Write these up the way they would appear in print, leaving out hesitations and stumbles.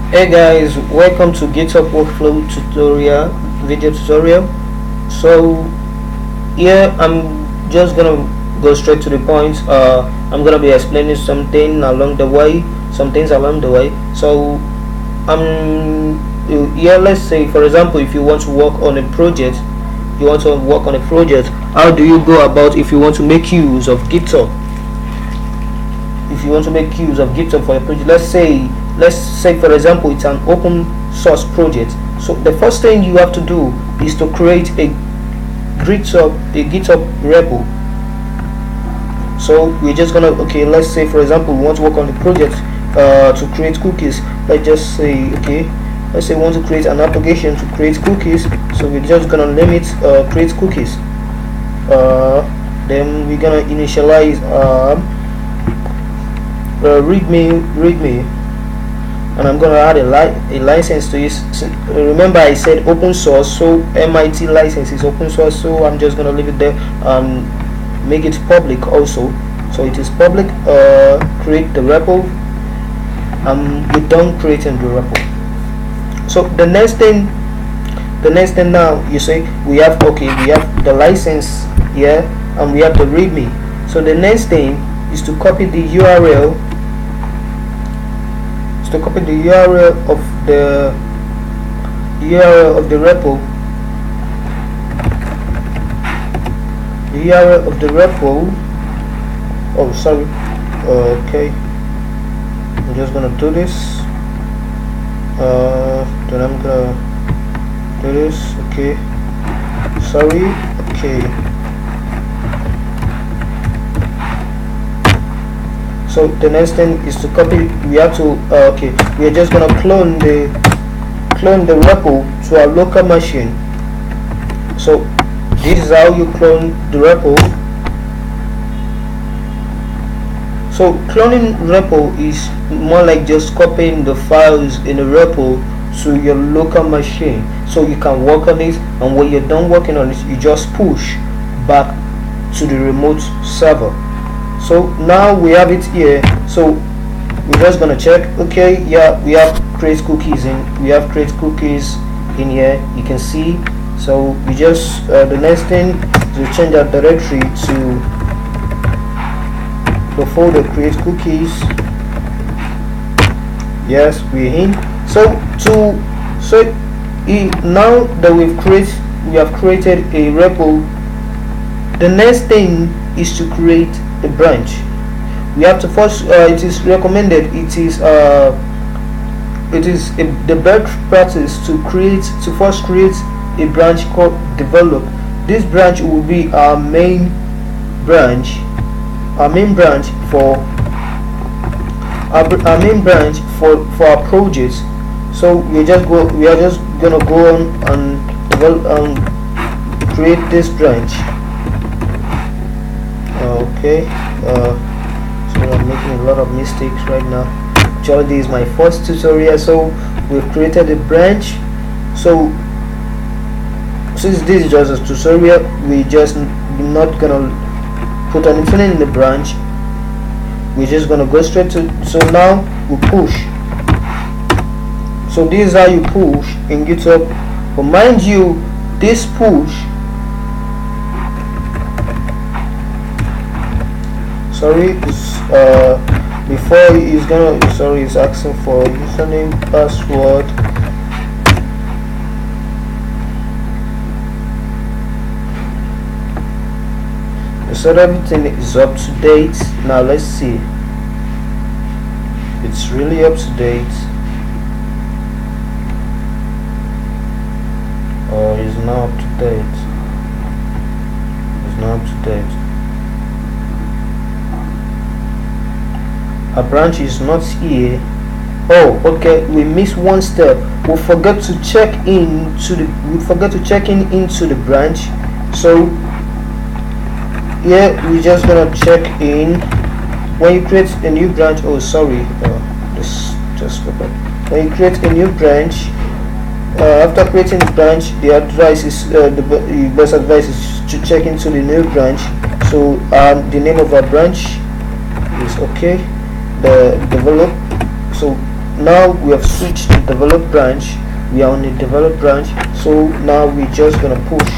Hey guys, welcome to Github workflow tutorial video tutorial. So here I'm just gonna go straight to the point. I'm gonna be explaining something along the way, some things along the way. So here, let's say for example, if you want to work on a project, how do you go about if you want to make use of GitHub? If you want to make use of GitHub for a project, let's say for example it's an open source project. So the first thing you have to do is to create a GitHub repo. So we're just gonna, okay, let's say for example we want to work on the project to create cookies. Let's just say, okay, let's say we want to create an application to create cookies. So we're just gonna limit create cookies. Then we're gonna initialize readme, and I'm gonna add a license to this. Remember I said open source, so MIT license is open source, so I'm just gonna leave it there and make it public also. So it is public. Create the repo, and we're done creating the repo. So the next thing now, you say we have the license here and we have the readme. So the next thing is to copy the URL of the repo, oh sorry, okay, I'm just gonna do this, then I'm gonna do this, okay, sorry, okay. So the next thing is to copy. We have to we are just gonna clone the repo to our local machine. So this is how you clone the repo. So cloning repo is more like just copying the files in a repo to your local machine, so you can work on it, and when you're done working on it, you just push back to the remote server. So now we have it here. So we're just gonna check. Okay, yeah, we have create cookies in here, you can see. So we just the next thing is to change our directory to the folder create cookies. Yes, we're in. Now that we have created a repo, the next thing is to create a branch. We have to first it is recommended, the best practice to first create a branch called develop. This branch will be our main branch for our projects. So we are just gonna go on and develop create this branch. Okay, so I'm making a lot of mistakes right now. Actually, this is my first tutorial, so we've created a branch. So since this is just a tutorial, we're not gonna put anything in the branch. We're just gonna go straight to, so now we push. So this is how you push in GitHub, but mind you, this push, sorry, it's before it's asking for username, password. So everything is up to date. Now let's see, it's really up to date, or is not up to date. It's not up to date. A branch is not here. Oh, okay, we missed one step. We forgot to check in into the branch. So yeah, we're just gonna check in when you create a new branch. Oh sorry, just go back. When you create a new branch, after creating the branch, the advice is the best advice is to check into the new branch. So the name of our branch is, okay, the develop. So now we have switched to develop branch. We are on the develop branch, so now we're just gonna push.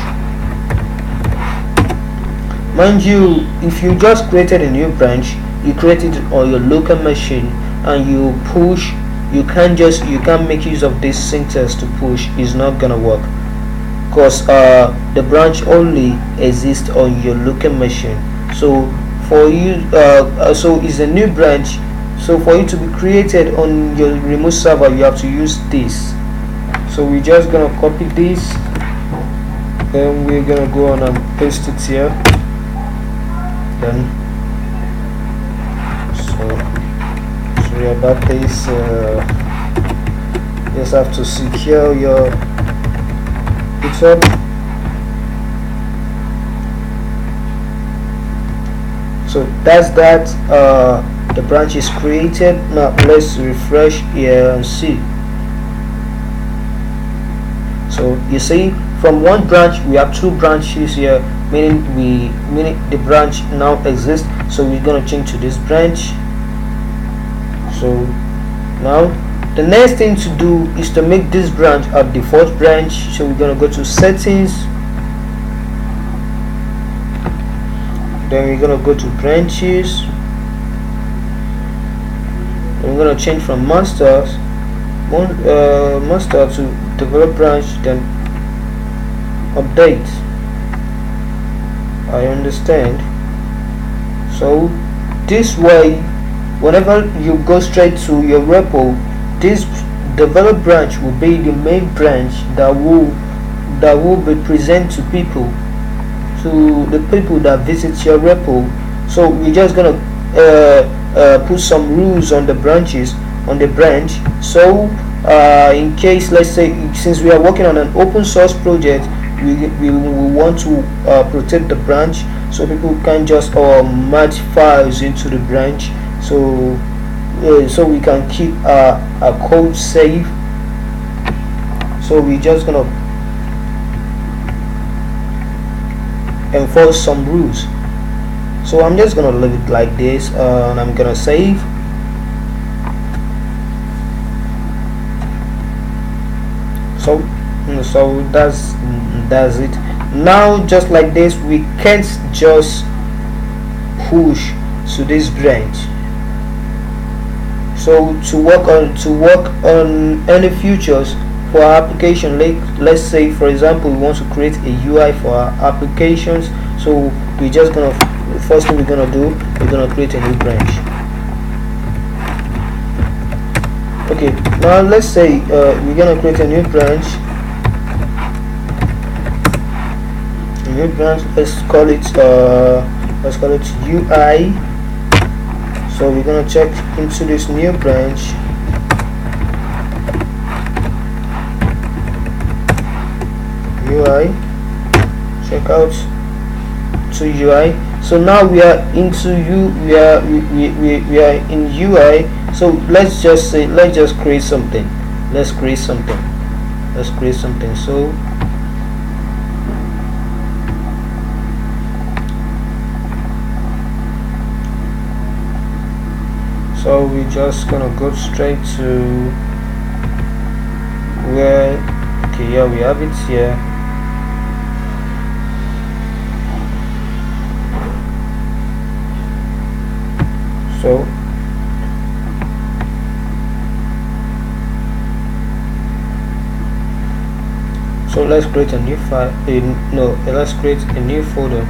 Mind you, if you just created a new branch, you create it on your local machine and you push, you can't make use of this syntax to push. It's not gonna work, because the branch only exists on your local machine. So for you, so it's a new branch, so for it to be created on your remote server, you have to use this. So we're just gonna copy this, then we're gonna go on and paste it here. Then sorry about this, just have to secure your Github. So that's that. The branch is created. Now let's refresh here and see. So you see, from one branch we have two branches here, meaning the branch now exists. So we're gonna change to this branch. So now the next thing to do is to make this branch a default branch. So we're gonna go to settings, then we're gonna go to branches, and we're gonna change from master to develop branch, then update. I understand. So this way, whenever you go straight to your repo, this develop branch will be the main branch that will be present to the people that visit your repo. So we're just gonna put some rules on the branch. So in case, let's say, since we are working on an open source project, we want to protect the branch, so people can just merge files into the branch, so we can keep our code safe. So we're just gonna enforce some rules. So I'm just gonna leave it like this, and I'm gonna save. So that's it. Now just like this, we can't just push to this branch. So to work on any features for our application, let's say for example we want to create a UI for our applications, so we're just gonna, first thing we're gonna do, we're gonna create a new branch. Okay, now let's say we're gonna create a new branch. Let's call it UI. So we're gonna check into this new branch. UI, check out to UI. So now we are into we are in UI. So let's just create something. Let's create something. So we're just gonna go straight to where, okay, yeah, we have it here. So let's create a new file. Let's create a new folder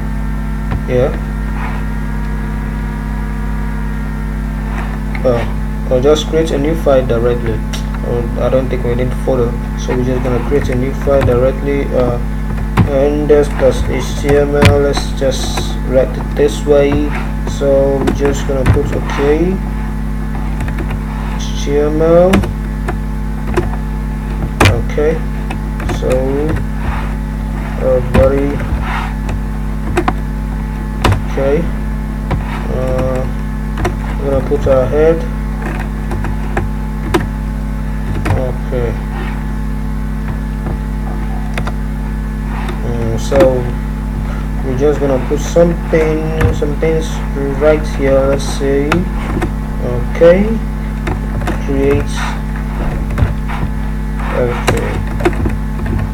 here. Or just create a new file directly. I don't think we need folder, so we're just gonna create a new file directly. Index.html. Let's just write it this way. So we're just gonna put okay, HTML. Okay, so body. Okay, we're gonna put our head. Okay, so we're just gonna put some things right here. Let's say okay, create okay,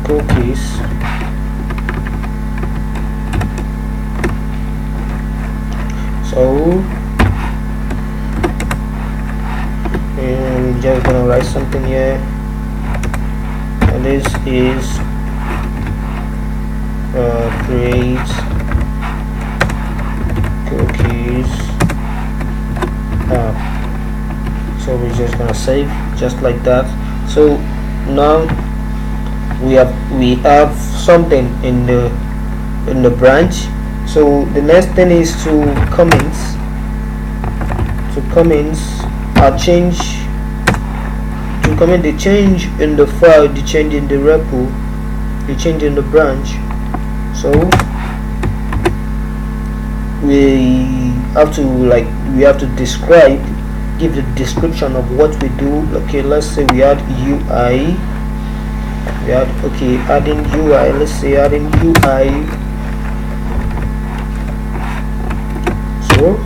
cookies. So we're just gonna write something here, and this is create cookies app. So we're just gonna save just like that. So now we have something in the branch. So the next thing is to comments. I'll change to comment the change in the file, the change in the repo, the change in the branch. So we have to describe, give the description of what we do. Okay, let's say we add UI. Adding UI. Let's say adding UI. So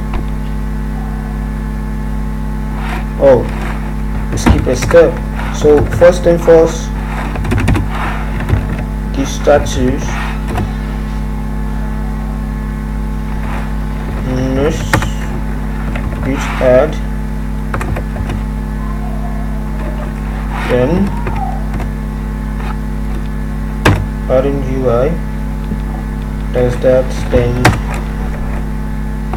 we skip a step. So first thing first, give status. Next, git add. Then adding UI. Does that. Then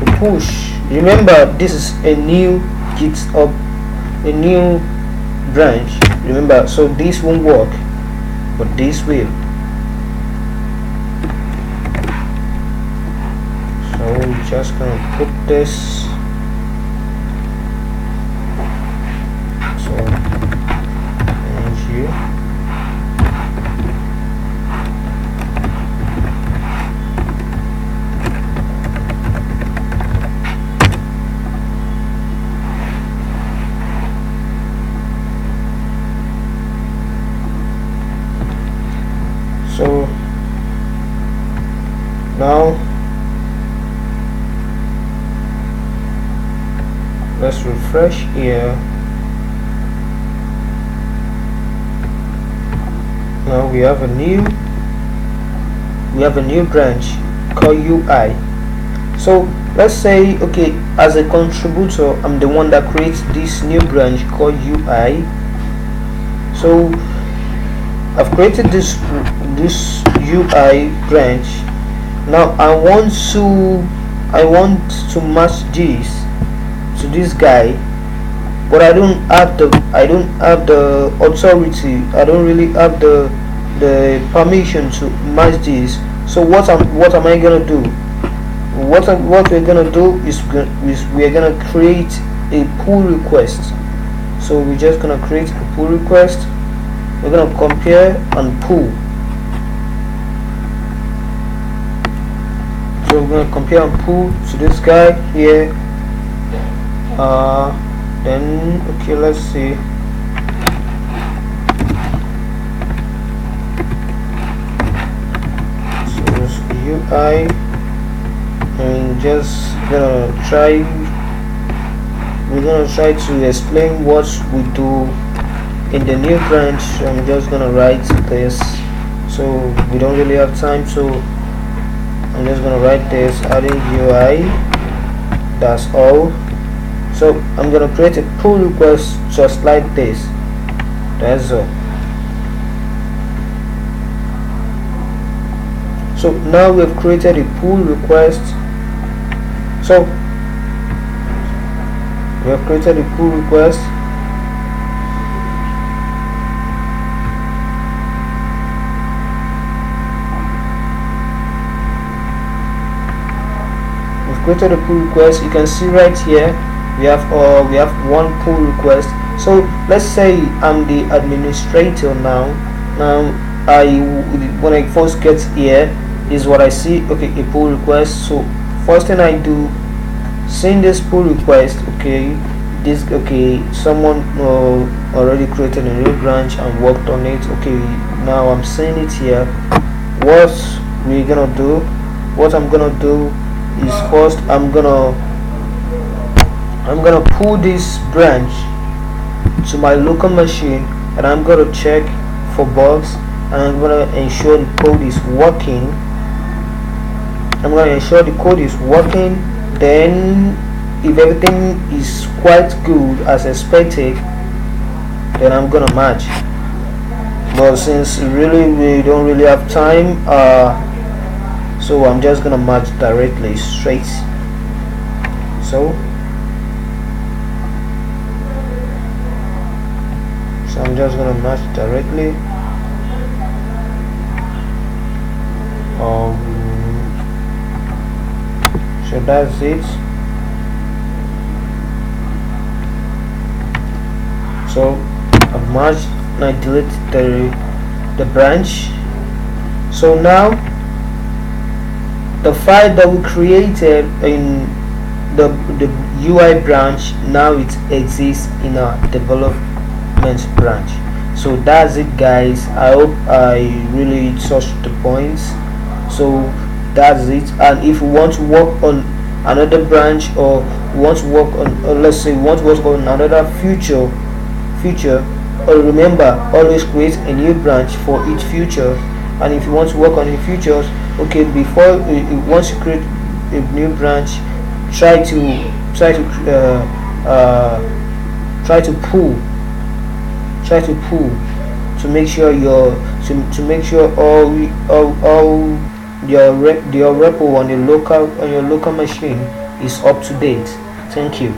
we push. Remember, this is a new Github, a new branch. Remember, so this won't work, but this will. So we're just gonna put this. So NG. So now let's refresh here. Now we have a new branch called UI. So let's say, okay, as a contributor, I'm the one that creates this new branch called UI. So I've created this UI branch. Now I want to match this to this guy, but I don't have the authority. I don't really have the permission to match this. So what am I gonna do? What we're gonna do is we're gonna create a pull request. So we're just gonna create a pull request. We're gonna compare and pull. So we're gonna compare and pull to this guy here. Then okay, let's see. So this UI, and just gonna try. We're gonna try to explain what we do in the new branch. So I'm just gonna write this. So we don't really have time, so I'm just gonna write this, adding UI. That's all. So I'm gonna create a pull request just like this. That's all. So now we've created a pull request. So we have created a pull request. Created a pull request. You can see right here we have one pull request. So let's say I'm the administrator now. When I first get here is what I see. Okay, a pull request. So first thing I do, send this pull request. Okay, someone already created a new branch and worked on it. Okay, now I'm seeing it here. What I'm gonna do is first I'm gonna pull this branch to my local machine, and I'm gonna check for bugs, and I'm going to ensure the code is working. Then if everything is quite good as expected, then I'm gonna match. But since really we don't really have time, so I'm just gonna match directly straight. So I'm just gonna match directly. So that's it. So I've merged and I delete the branch. So now the file that we created in the UI branch, now it exists in our development branch. So that's it, guys. I hope I really touched the points. So that's it. And if you want to work on another branch, or want to work on, or let's say want to work on another feature, or remember, always create a new branch for each feature. And if you want to work on the features, okay, before once you create a new branch, try to pull to make sure all your repo on your local machine is up to date. Thank you.